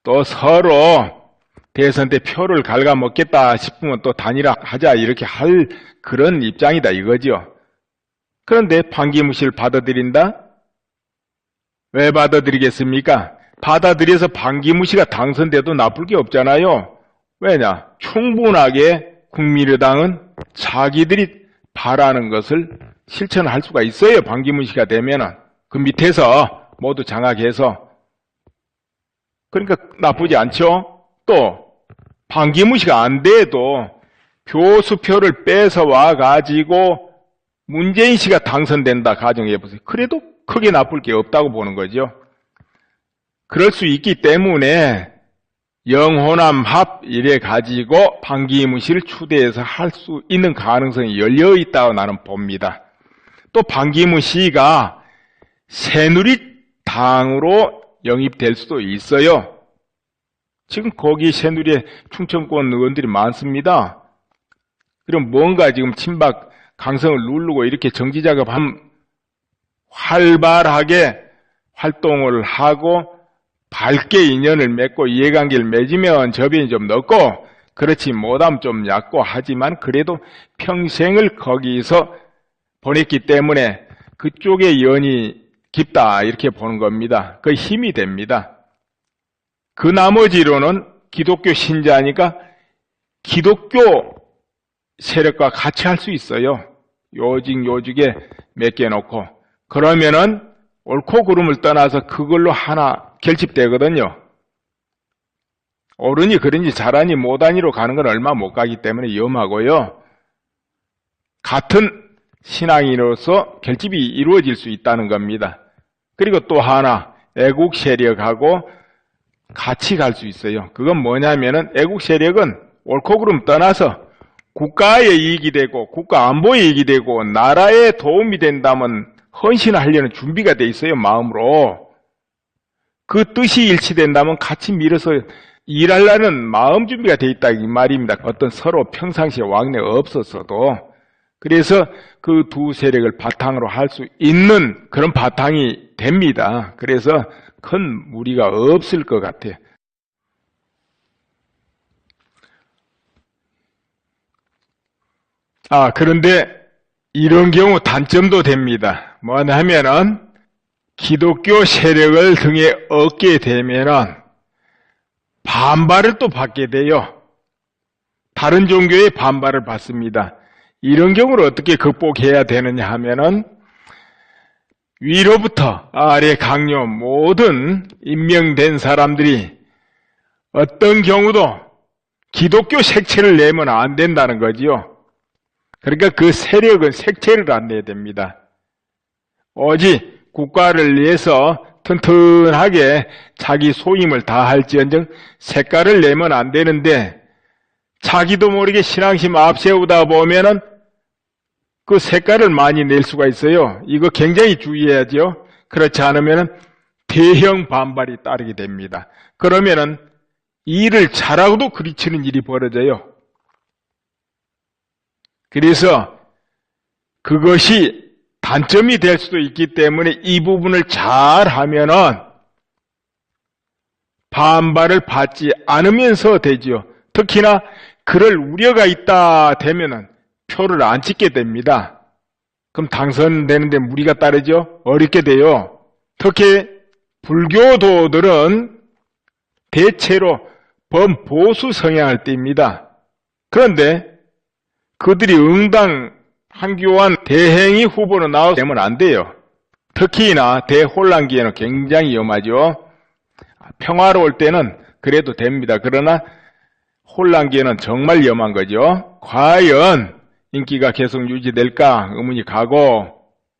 또 서로 대선 때 표를 갉아먹겠다 싶으면 또 단일화하자 이렇게 할 그런 입장이다 이거죠. 그런데 반기문 씨를 받아들인다? 왜 받아들이겠습니까? 받아들여서 반기문 씨가 당선돼도 나쁠 게 없잖아요. 왜냐? 충분하게 국민의당은 자기들이 바라는 것을 실천할 수가 있어요. 반기문 씨가 되면은. 그 밑에서 모두 장악해서. 그러니까 나쁘지 않죠? 또 반기문 씨가 안 돼도 교수표를 뺏어와 가지고 문재인 씨가 당선된다 가정해보세요. 그래도 크게 나쁠 게 없다고 보는 거죠. 그럴 수 있기 때문에 영호남 합 이래 가지고 반기문 씨를 추대해서 할 수 있는 가능성이 열려 있다고 나는 봅니다. 또 반기문 씨가 새누리당으로 영입될 수도 있어요. 지금 거기 새누리에 충청권 의원들이 많습니다. 그럼 뭔가 지금 친박 강성을 누르고 이렇게 정치작업하면 활발하게 활동을 하고 밝게 인연을 맺고 이해관계를 맺으면 저변이 좀 넓고 그렇지 못하면 좀 얕고 하지만 그래도 평생을 거기서 보냈기 때문에 그쪽의 연이 깊다 이렇게 보는 겁니다. 그 힘이 됩니다. 그 나머지로는 기독교 신자니까 기독교 세력과 같이 할 수 있어요. 요직에 맡겨놓고 그러면은 옳고 그름을 떠나서 그걸로 하나 결집되거든요. 옳으니 그런지 잘하니 못하니로 가는 건 얼마 못 가기 때문에 위험하고요. 같은 신앙인으로서 결집이 이루어질 수 있다는 겁니다. 그리고 또 하나 애국 세력하고 같이 갈 수 있어요. 그건 뭐냐면은 애국 세력은 옳고 그름 떠나서 국가의 이익이 되고 국가 안보의 이익이 되고 나라에 도움이 된다면 헌신하려는 준비가 돼 있어요. 마음으로. 그 뜻이 일치된다면 같이 밀어서 일하려는 마음 준비가 돼 있다 이 말입니다. 어떤 서로 평상시에 왕래가 없었어도. 그래서 그 두 세력을 바탕으로 할 수 있는 그런 바탕이 됩니다. 그래서 큰 무리가 없을 것 같아요. 그런데 이런 경우 단점도 됩니다. 뭐냐 하면은 기독교 세력을 등에 얻게 되면은 반발을 또 받게 돼요. 다른 종교의 반발을 받습니다. 이런 경우를 어떻게 극복해야 되느냐 하면은 위로부터 아래 강요 모든 임명된 사람들이 어떤 경우도 기독교 색채를 내면 안 된다는 거지요. 그러니까 그 세력은 색채를 안 내야 됩니다. 오직 국가를 위해서 튼튼하게 자기 소임을 다할지언정 색깔을 내면 안 되는데 자기도 모르게 신앙심 앞세우다 보면은 그 색깔을 많이 낼 수가 있어요. 이거 굉장히 주의해야죠. 그렇지 않으면은 대형 반발이 따르게 됩니다. 그러면은 일을 잘하고도 그리치는 일이 벌어져요. 그래서 그것이 단점이 될 수도 있기 때문에 이 부분을 잘 하면은 반발을 받지 않으면서 되지요. 특히나 그럴 우려가 있다 되면은 표를 안 찍게 됩니다. 그럼 당선되는데 무리가 따르죠? 어렵게 돼요. 특히 불교도들은 대체로 범보수 성향을 띱니다. 그런데 그들이 응당 한교안 대행이 후보로 나오면 안 돼요. 특히나 대혼란기에는 굉장히 위험하죠. 평화로울 때는 그래도 됩니다. 그러나 혼란기에는 정말 위험한 거죠. 과연 인기가 계속 유지될까 의문이 가고,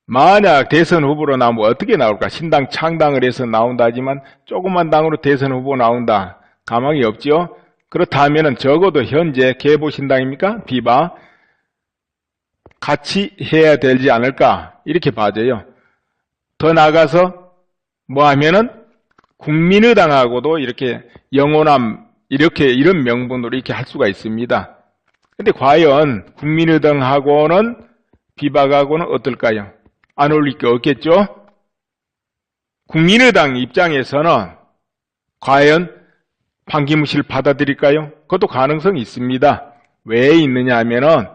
만약 대선 후보로 나오면 어떻게 나올까? 신당 창당을 해서 나온다 하지만 조그만 당으로 대선 후보 나온다. 가망이 없죠. 그렇다면 적어도 현재 계보신당입니까? 비바 같이 해야 되지 않을까? 이렇게 봐져요. 더 나아가서 뭐 하면은 국민의당하고도 이렇게 영호남 이런 명분으로 이렇게 할 수가 있습니다. 근데 과연 국민의당하고는 비박하고는 어떨까요? 안 어울릴 게 없겠죠? 국민의당 입장에서는 과연 반기문 씨를 받아들일까요? 그것도 가능성이 있습니다. 왜 있느냐 하면은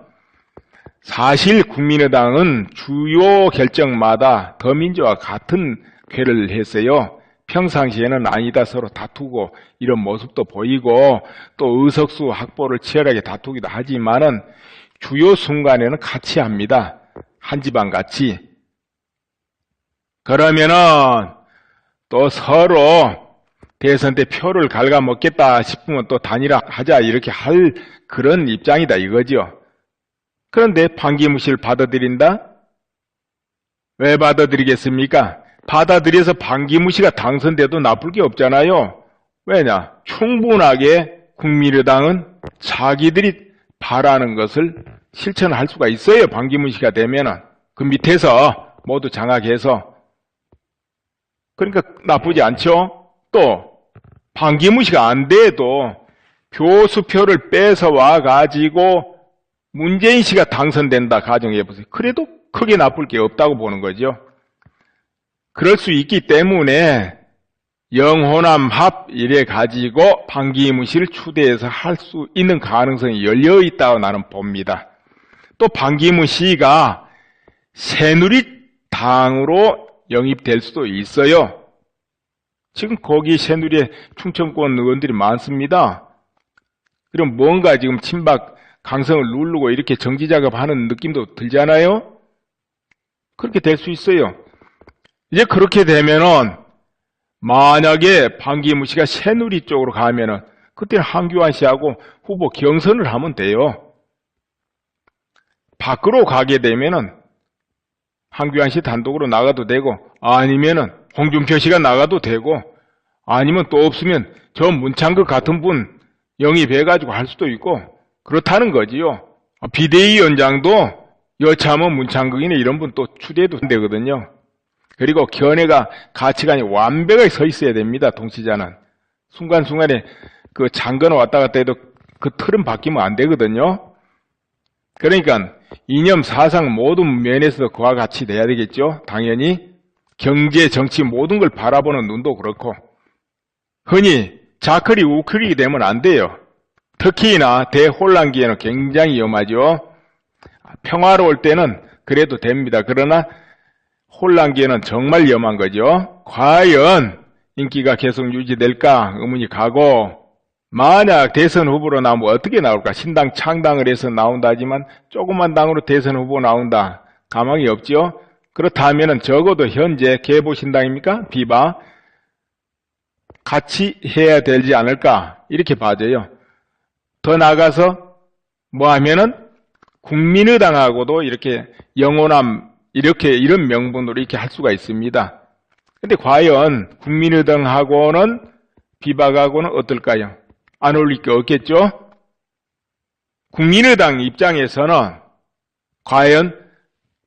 사실 국민의당은 주요 결정마다 더민주와 같은 쾌를 했어요. 평상시에는 아니다 서로 다투고 이런 모습도 보이고 또 의석수 확보를 치열하게 다투기도 하지만은 주요 순간에는 같이 합니다. 한 집안 같이. 그러면은 또 서로 대선 때 표를 갉아먹겠다 싶으면 또 단일화하자 이렇게 할 그런 입장이다 이거죠. 그런데 반기문 씨를 받아들인다? 왜 받아들이겠습니까? 받아들여서 반기문 씨가 당선돼도 나쁠 게 없잖아요. 왜냐? 충분하게 국민의당은 자기들이 바라는 것을 실천할 수가 있어요. 반기문 씨가 되면은. 그 밑에서 모두 장악해서. 그러니까 나쁘지 않죠? 또 반기문 씨가 안 돼도 교수표를 뺏어와 가지고 문재인 씨가 당선된다 가정해보세요. 그래도 크게 나쁠 게 없다고 보는 거죠. 그럴 수 있기 때문에 영호남 합 이래 가지고 반기문 씨를 추대해서 할 수 있는 가능성이 열려 있다고 나는 봅니다. 또 반기문 씨가 새누리당으로 영입될 수도 있어요. 지금 거기 새누리에 충청권 의원들이 많습니다. 그럼 뭔가 지금 친박 강성을 누르고 이렇게 정지작업하는 느낌도 들잖아요. 그렇게 될 수 있어요. 이제 그렇게 되면은 만약에 반기문 씨가 새누리 쪽으로 가면은 그때는 한교안 씨하고 후보 경선을 하면 돼요. 밖으로 가게 되면은 한교안 씨 단독으로 나가도 되고 아니면은 홍준표 씨가 나가도 되고 아니면 또 없으면 저 문창극 같은 분 영입해가지고 할 수도 있고 그렇다는 거지요. 비대위원장도 여차하면 문창극이나 이런 분 또 추대도 되거든요. 그리고 견해가 가치관이 완벽하게 서 있어야 됩니다. 동치자는. 순간순간에 그 장거나 왔다 갔다 해도 그 틀은 바뀌면 안 되거든요. 그러니까 이념, 사상 모든 면에서 그와 같이 돼야 되겠죠. 당연히 경제, 정치 모든 걸 바라보는 눈도 그렇고 흔히 자클이 우클이 되면 안 돼요. 특히나 대혼란기에는 굉장히 위험하죠. 평화로울 때는 그래도 됩니다. 그러나 혼란기에는 정말 위험한 거죠. 과연 인기가 계속 유지될까 의문이 가고, 만약 대선 후보로 나오면 어떻게 나올까? 신당 창당을 해서 나온다 하지만 조그만 당으로 대선 후보 나온다. 가망이 없죠. 그렇다면 적어도 현재 계보신당입니까? 비바 같이 해야 되지 않을까? 이렇게 봐져요. 더 나아가서 뭐 하면은 국민의당하고도 이렇게 영호남 이런 명분으로 이렇게 할 수가 있습니다. 근데 과연 국민의당하고는 비박하고는 어떨까요? 안 어울릴 게 없겠죠? 국민의당 입장에서는 과연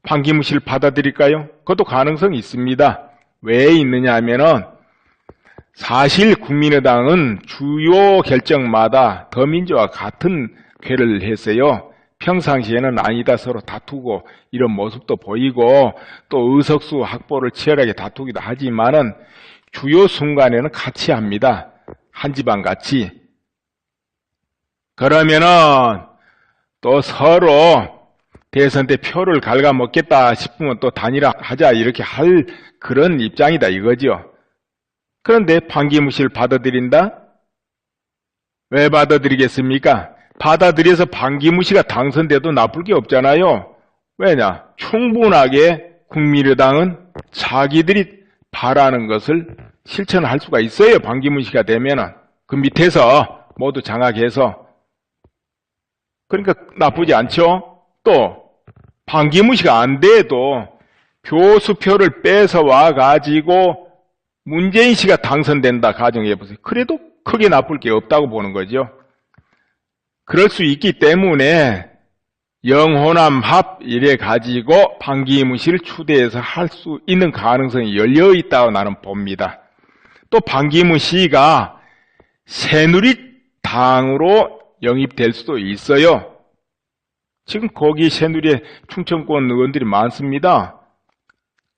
반기문 씨를 받아들일까요? 그것도 가능성이 있습니다. 왜 있느냐 하면은 사실 국민의당은 주요 결정마다 더민주와 같은 쾌를 했어요. 평상시에는 아니다 서로 다투고 이런 모습도 보이고 또 의석수 확보를 치열하게 다투기도 하지만은 주요 순간에는 같이 합니다. 한 집안 같이. 그러면은 또 서로 대선 때 표를 갉아먹겠다 싶으면 또 단일화하자 이렇게 할 그런 입장이다 이거죠. 그런데 반기문 씨를 받아들인다? 왜 받아들이겠습니까? 받아들여서 반기문 씨가 당선돼도 나쁠 게 없잖아요. 왜냐? 충분하게 국민의당은 자기들이 바라는 것을 실천할 수가 있어요. 반기문 씨가 되면은. 그 밑에서 모두 장악해서. 그러니까 나쁘지 않죠? 또 반기문씨가 안 돼도 교수표를 뺏어와 가지고 문재인 씨가 당선된다 가정해보세요. 그래도 크게 나쁠 게 없다고 보는 거죠. 그럴 수 있기 때문에 영호남 합 이래 가지고 반기문 씨를 추대해서 할 수 있는 가능성이 열려 있다고 나는 봅니다. 또 반기문 씨가 새누리당으로 영입될 수도 있어요. 지금 거기 새누리에 충청권 의원들이 많습니다.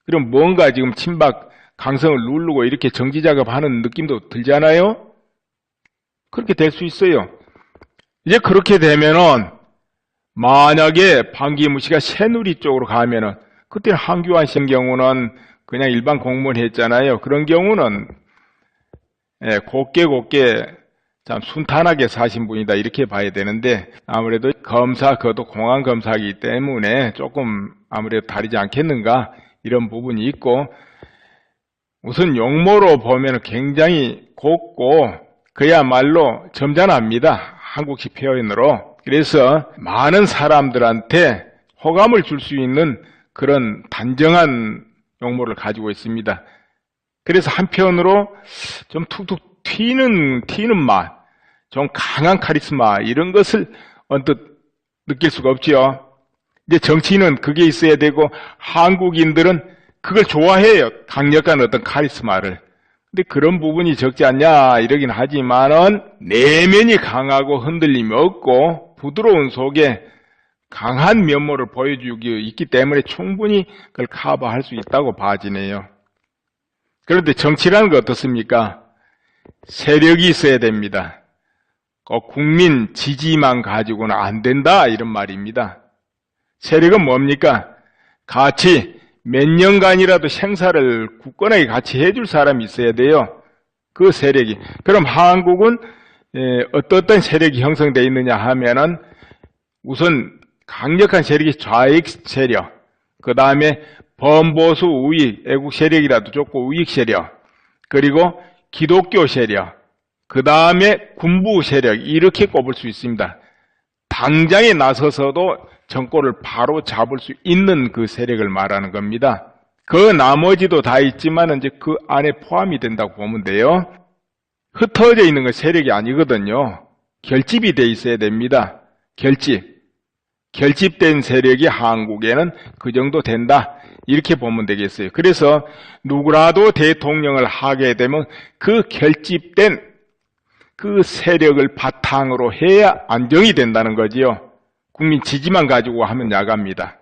그럼 뭔가 지금 친박 강성을 누르고 이렇게 정지 작업하는 느낌도 들잖아요. 그렇게 될 수 있어요. 이제 그렇게 되면은 만약에 반기문 씨가 새누리 쪽으로 가면은 그때는 한교안 씨 경우는 그냥 일반 공무원 했잖아요. 그런 경우는 곱게 참 순탄하게 사신 분이다 이렇게 봐야 되는데 아무래도 검사 그것도 공안검사이기 때문에 조금 아무래도 다르지 않겠는가 이런 부분이 있고 우선 용모로 보면 굉장히 곱고 그야말로 점잖합니다. 한국식 표현으로. 그래서 많은 사람들한테 호감을 줄 수 있는 그런 단정한 용모를 가지고 있습니다. 그래서 한편으로 좀 툭툭 튀는 맛, 좀 강한 카리스마 이런 것을 언뜻 느낄 수가 없죠. 이제 정치인은 그게 있어야 되고 한국인들은 그걸 좋아해요. 강력한 어떤 카리스마를. 근데 그런 부분이 적지 않냐 이러긴 하지만은 내면이 강하고 흔들림이 없고 부드러운 속에 강한 면모를 보여주기 있기 때문에 충분히 그걸 커버할 수 있다고 봐지네요. 그런데 정치라는 거 어떻습니까? 세력이 있어야 됩니다. 국민 지지만 가지고는 안 된다 이런 말입니다. 세력은 뭡니까? 같이 몇 년간이라도 생사를 굳건하게 같이 해줄 사람이 있어야 돼요. 그 세력이. 그럼 한국은 어떤 세력이 형성되어 있느냐 하면은 우선 강력한 세력이 좌익 세력, 그 다음에 범보수 우익, 애국 세력이라도 좋고 우익 세력, 그리고 기독교 세력, 그 다음에 군부 세력 이렇게 꼽을 수 있습니다. 당장에 나서서도 정권을 바로 잡을 수 있는 그 세력을 말하는 겁니다. 그 나머지도 다 있지만 이제 그 안에 포함이 된다고 보면 돼요. 흩어져 있는 건 세력이 아니거든요. 결집이 돼 있어야 됩니다. 결집된 세력이 한국에는 그 정도 된다. 이렇게 보면 되겠어요. 그래서 누구라도 대통령을 하게 되면 그 결집된 그 세력을 바탕으로 해야 안정이 된다는 거지요. 국민 지지만 가지고 하면 야갑니다.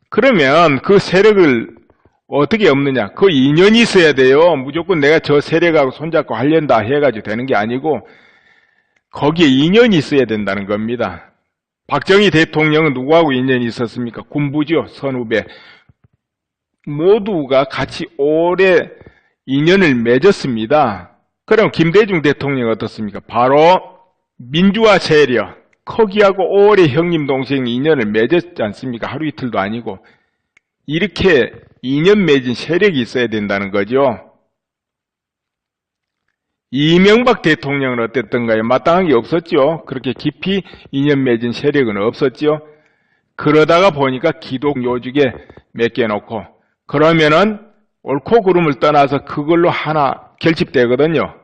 그러면 그 세력을 어떻게 없느냐? 그 인연이 있어야 돼요. 무조건 내가 저 세력하고 손잡고 하련다 해가지고 되는 게 아니고 거기에 인연이 있어야 된다는 겁니다. 박정희 대통령은 누구하고 인연이 있었습니까? 군부죠. 선후배. 모두가 같이 오래 인연을 맺었습니다. 그럼 김대중 대통령 어떻습니까? 바로 민주화 세력, 거기하고 오래 형님 동생 인연을 맺었지 않습니까? 하루 이틀도 아니고. 이렇게 인연 맺은 세력이 있어야 된다는 거죠. 이명박 대통령은 어땠던가요? 마땅한 게 없었죠. 그렇게 깊이 인연 맺은 세력은 없었죠. 그러다가 보니까 기독요직에 맡겨놓고 그러면은 옳고 그름을 떠나서 그걸로 하나 결집되거든요.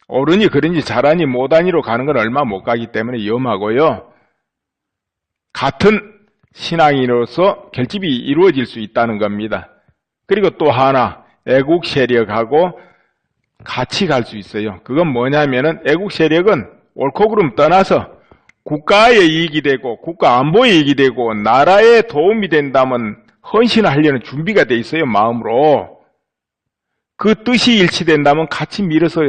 옳으니 그런지 잘하니 못하니로 가는 건 얼마 못 가기 때문에 위험하고요. 같은 신앙인으로서 결집이 이루어질 수 있다는 겁니다. 그리고 또 하나 애국 세력하고 같이 갈 수 있어요. 그건 뭐냐면은 애국 세력은 옳고 그름 떠나서 국가의 이익이 되고 국가 안보의 이익이 되고 나라에 도움이 된다면 헌신하려는 준비가 돼 있어요. 마음으로. 그 뜻이 일치된다면 같이 밀어서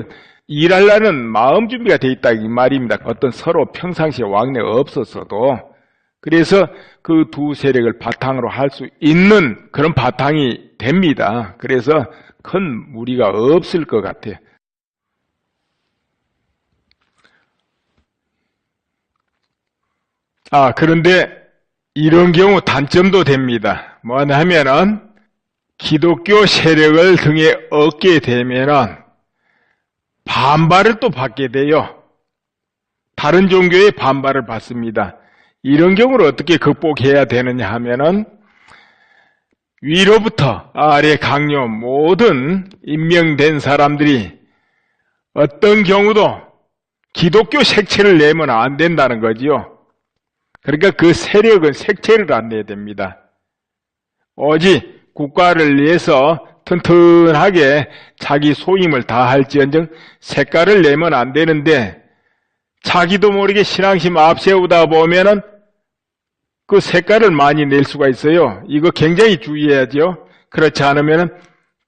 일하려는 마음 준비가 돼 있다 이 말입니다. 어떤 서로 평상시에 왕래가 없었어도. 그래서 그 두 세력을 바탕으로 할 수 있는 그런 바탕이 됩니다. 그래서 큰 무리가 없을 것 같아요. 그런데 이런 경우 단점도 됩니다. 뭐냐 하면은 기독교 세력을 등에 얻게 되면은 반발을 또 받게 돼요. 다른 종교의 반발을 받습니다. 이런 경우를 어떻게 극복해야 되느냐 하면은 위로부터 아래 강요 모든 임명된 사람들이 어떤 경우도 기독교 색채를 내면 안 된다는 거지요. 그러니까 그 세력은 색채를 안 내야 됩니다. 오직 국가를 위해서 튼튼하게 자기 소임을 다할지언정 색깔을 내면 안 되는데 자기도 모르게 신앙심 앞세우다 보면은 그 색깔을 많이 낼 수가 있어요. 이거 굉장히 주의해야죠. 그렇지 않으면은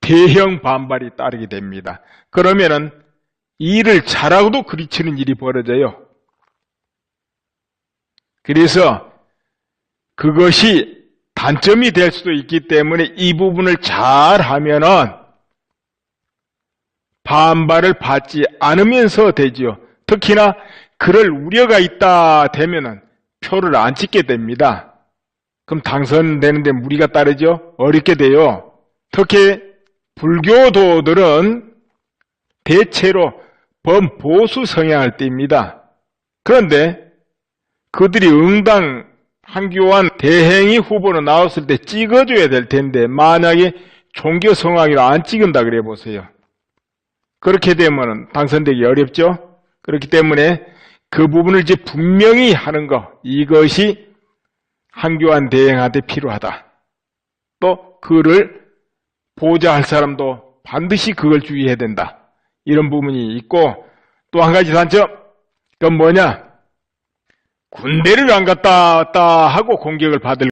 대형 반발이 따르게 됩니다. 그러면은 일을 잘하고도 그리치는 일이 벌어져요. 그래서 그것이 단점이 될 수도 있기 때문에 이 부분을 잘 하면은 반발을 받지 않으면서 되지요. 특히나 그럴 우려가 있다 되면은 표를 안 찍게 됩니다. 그럼 당선되는데 무리가 따르죠? 어렵게 돼요. 특히 불교도들은 대체로 범보수 성향을 띱니다. 그런데 그들이 응당 한교안 대행이 후보로 나왔을 때 찍어줘야 될 텐데 만약에 종교 성향으로 안 찍은다 그래 보세요. 그렇게 되면 당선되기 어렵죠? 그렇기 때문에 그 부분을 이제 분명히 하는 거, 이것이 한교안 대행한테 필요하다. 또 그를 보좌할 사람도 반드시 그걸 주의해야 된다. 이런 부분이 있고 또 한 가지 단점, 그건 뭐냐? 군대를 안 갔다 왔다 하고 공격을 받을